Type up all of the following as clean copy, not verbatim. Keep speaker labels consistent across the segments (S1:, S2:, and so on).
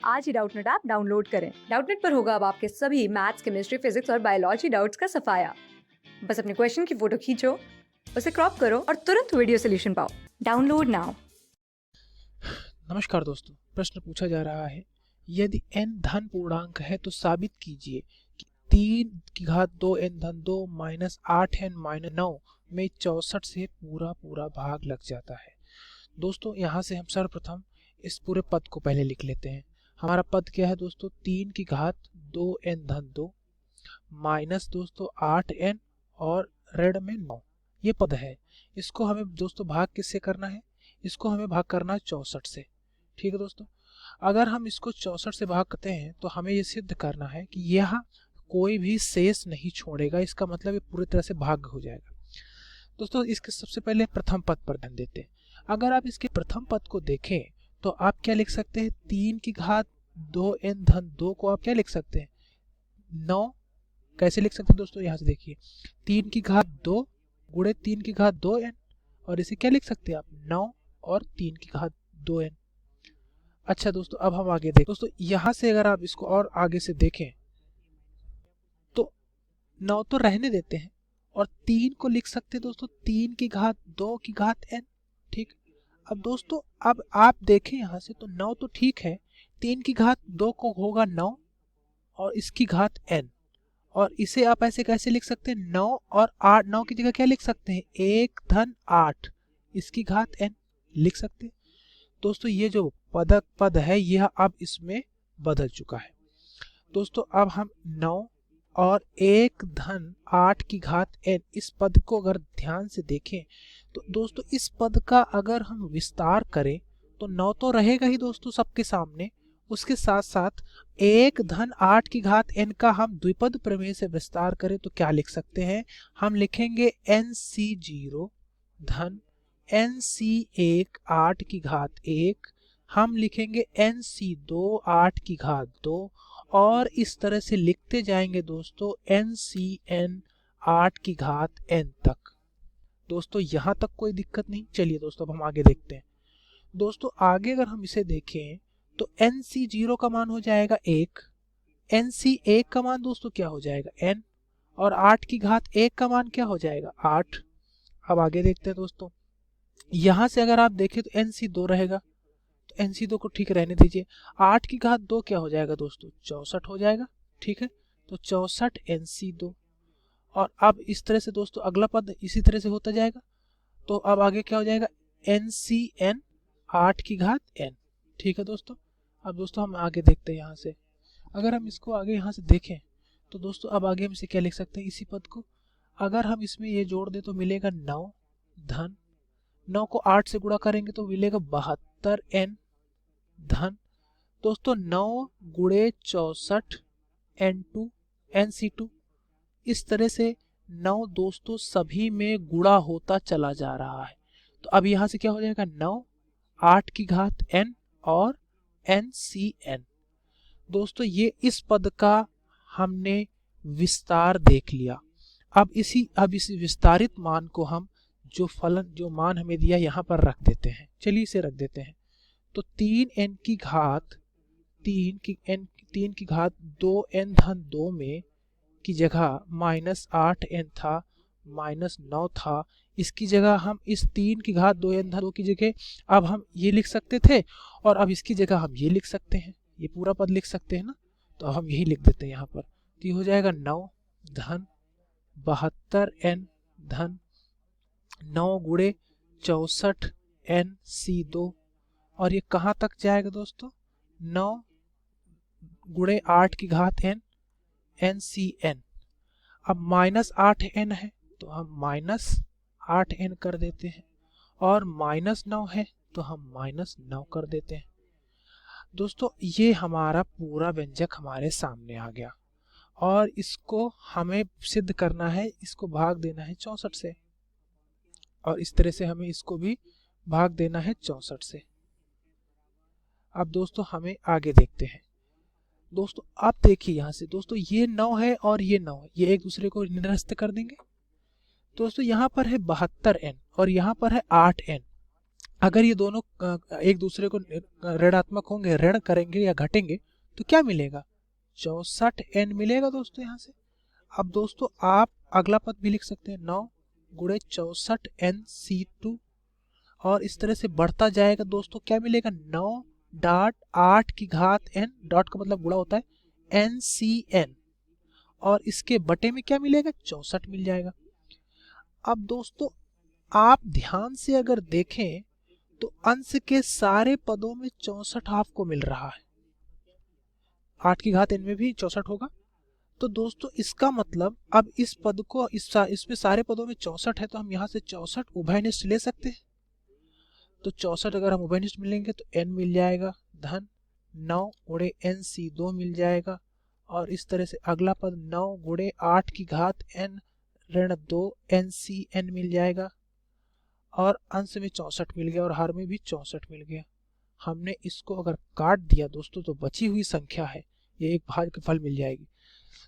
S1: आज ही Doubtnut app download करें। Doubtnut पर होगा अब आपके सभी मैथ्स, केमिस्ट्री, फिजिक्स और बायोलॉजी डाउट्स का सफाया। बस अपने क्वेश्चन की फोटो खींचो, उसे क्रॉप करो और तुरंत वीडियो सोल्यूशन पाओ। Download now.
S2: नमस्कार दोस्तों, प्रश्न पूछा जा रहा है, यदि n धन पूर्णांक है तो साबित कीजिए कि 3 की घात 2 n धन 2 माइनस 8n माइनस 9 में 64 से पूरा भाग लग जाता है। दोस्तों यहाँ से हम सर्वप्रथम इस पूरे पद को पहले लिख लेते हैं। हमारा पद क्या है दोस्तों? 3 की घात 2 n धन 2 माइनस दोस्तों 8n और ऋण में 9, ये पद है। इसको हमें दोस्तों भाग किससे करना है? इसको हमें भाग करना है 64 से। ठीक है दोस्तों, अगर हम इसको 64 से भाग करते हैं तो हमें ये सिद्ध करना है कि यह कोई भी शेष नहीं छोड़ेगा। इसका मतलब ये पूरी तरह से भाग हो जाएगा। दोस्तों इसके सबसे पहले प्रथम पद पर ध्यान देते हैं। अगर आप इसके प्रथम पद को देखें तो आप क्या लिख सकते हैं? 3 की घात 2 n धन 2 को आप क्या लिख सकते हैं? 9। कैसे लिख सकते हैं दोस्तों? यहाँ से देखिए, 3 की घात 2 गुणे 3 की घात 2 n, और इसे क्या लिख सकते हैं आप? 9 और 3 की घात 2 n। अच्छा दोस्तों, अब हम आगे देखें। दोस्तों यहाँ से अगर आप इसको और आगे से देखें तो 9 तो रहने देते हैं और 3 को लिख सकते हैं दोस्तों 3 की घात 2 की घात n। ठीक, अब दोस्तों अब आप देखें यहाँ से तो 9 तो ठीक है, 3 की घात 2 को होगा 9 और इसकी घात n, और इसे आप ऐसे कैसे लिख सकते हैं? 9 और 8, 9 की जगह क्या लिख सकते हैं? 1 धन 8 इसकी घात n लिख सकते हैं। दोस्तों ये जो पद है यह अब इसमें बदल चुका है। दोस्तों अब हम 9 और 1 धन 8 की घात n इस पद को अगर ध्यान से देखें तो दोस्तों इस पद का अगर हम विस्तार करें तो 9 तो रहेगा ही दोस्तों सबके सामने, उसके साथ साथ 1 धन 8 की घात n का हम द्विपद प्रमेय से विस्तार करें तो क्या लिख सकते हैं? हम लिखेंगे nc0 धन nc1 8 की घात 1, हम लिखेंगे nc2 8 की घात 2, और इस तरह से लिखते जाएंगे दोस्तों ncn 8 की घात n तक। दोस्तों यहाँ तक कोई दिक्कत नहीं। चलिए दोस्तों अब हम आगे देखते हैं। दोस्तों आगे अगर हम इसे देखें तो nc0 का मान हो जाएगा 1, nc1 का मान दोस्तों क्या हो जाएगा? n, और 8 की घात 1 का मान क्या हो जाएगा? 8। अब आगे देखते हैं दोस्तों, यहाँ से अगर आप देखें तो nc2 रहेगा, तो nc2 को ठीक रहने दीजिए। 8 की घात 2 क्या हो जाएगा दोस्तों? 64 हो जाएगा। ठीक है, तो 64 nc2, और अब इस तरह से दोस्तों अगला पद इसी तरह से होता जाएगा। तो अब आगे क्या हो जाएगा? ncn 8 की घात n। ठीक है दोस्तों, अब दोस्तों हम आगे देखते हैं। यहाँ से अगर हम इसको आगे यहाँ से देखें तो दोस्तों अब आगे हम इसे क्या लिख सकते हैं? इसी पद को अगर हम इसमें ये जोड़ दें तो मिलेगा 9 धन 9 को 8 से गुणा करेंगे तो मिलेगा 72 n धन दोस्तों 9 गुणे 64 n2 nc2। इस तरह से 9 दोस्तों सभी में गुणा होता चला जा रहा है। तो अब यहाँ से क्या हो जाएगा? 9 8 की घात n और ncn। दोस्तों ये इस पद का हमने विस्तार देख लिया। अब इस विस्तारित मान को हम जो मान हमें दिया यहाँ पर रख देते हैं। चलिए इसे रख देते हैं। तो 3 की घात 2 n धन 2 में की जगह -8n था, -9 था, इसकी जगह हम इस 3 की घात 2 n धन 2 की जगह अब हम ये लिख सकते थे, और अब इसकी जगह हम ये लिख सकते हैं, ये पूरा पद लिख सकते हैं ना। तो हम यही लिख देते हैं यहाँ पर। तो ये हो जाएगा 9 धन 72 n धन 9 गुणे 64 nc2, और ये कहाँ तक जाएगा दोस्तों? 9 गुणे 8 की घात n ncn। अब -8n है तो हम -8n कर देते हैं, और -9 है तो हम -9 कर देते हैं। दोस्तों ये हमारा पूरा व्यंजक हमारे सामने आ गया, और इसको हमें सिद्ध करना है, इसको भाग देना है 64 से, और इस तरह से हमें इसको भी भाग देना है 64 से। अब दोस्तों हमें आगे देखते हैं। दोस्तों आप देखिए यहाँ से दोस्तों ये 9 है और ये 9 है, ये एक दूसरे को निरस्त कर देंगे। दोस्तों यहाँ पर है 72n और यहाँ पर है 8n। अगर ये दोनों एक दूसरे को ऋणात्मक होंगे, ऋण करेंगे या घटेंगे, तो क्या मिलेगा? 64n मिलेगा दोस्तों यहाँ से। अब दोस्तों आप अगला पद भी लिख सकते हैं, 9 गुणे 64n(c2), और इस तरह से बढ़ता जाएगा दोस्तों। क्या मिलेगा? 9.8n, डॉट का मतलब गुणा होता है NCN, और इसके बटे में क्या मिलेगा? 64 मिल जाएगा। अब दोस्तों आप ध्यान से अगर देखें तो अंश के सारे पदों में 64 आपको मिल रहा है। 8 की घात n में भी 64 होगा। तो दोस्तों इसका मतलब अब इस पद को इसमें सारे पदों में 64 है, तो हम यहाँ से 64 उभयनिष्ठ ले सकते हैं। तो 64 अगर हम उभयनिष्ठ मिलेंगे तो n मिल जाएगा धन 9 गुणे NC2 मिल जाएगा, और इस तरह से अगला पद 9 गुणे 8 की घात n ऋण 2 NCN मिल जाएगा, और अंश में 64 मिल गया और हर में भी 64 मिल गया। हमने इसको अगर काट दिया दोस्तों तो बची हुई संख्या है, ये एक भागफल मिल जाएगी।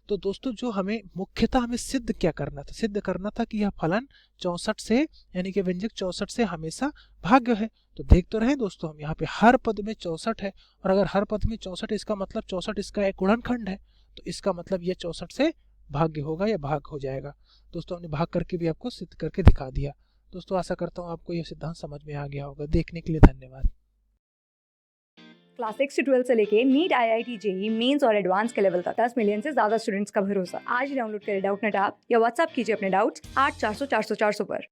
S2: तो दोस्तों जो हमें मुख्यतः हमें सिद्ध क्या करना था? सिद्ध करना था कि यह फलन 64 से, यानी कि व्यंजक 64 से हमेशा भाज्य है। तो देख तो रहे दोस्तों हम यहाँ पे हर पद में 64 है, और अगर हर पद में 64 इसका मतलब 64 इसका एक गुणनखंड है, तो इसका मतलब यह 64 से भाग्य होगा या भाग हो जाएगा। दोस्तों हमने भाग करके भी आपको सिद्ध करके दिखा दिया। दोस्तों आशा करता हूँ आपको यह सिद्धांत समझ में आ गया होगा। देखने के लिए धन्यवाद।
S1: क्लास 6 से 12 से लेके नीट, IIT, जेई मेंस और एडवांस के लेवल तक 10 मिलियन से ज्यादा स्टूडेंट्स का भरोसा। आज ही डाउनलोड करें डाउटनेट ऐप या व्हाट्सएप कीजिए अपने डाउट्स 8400 400 400 पर।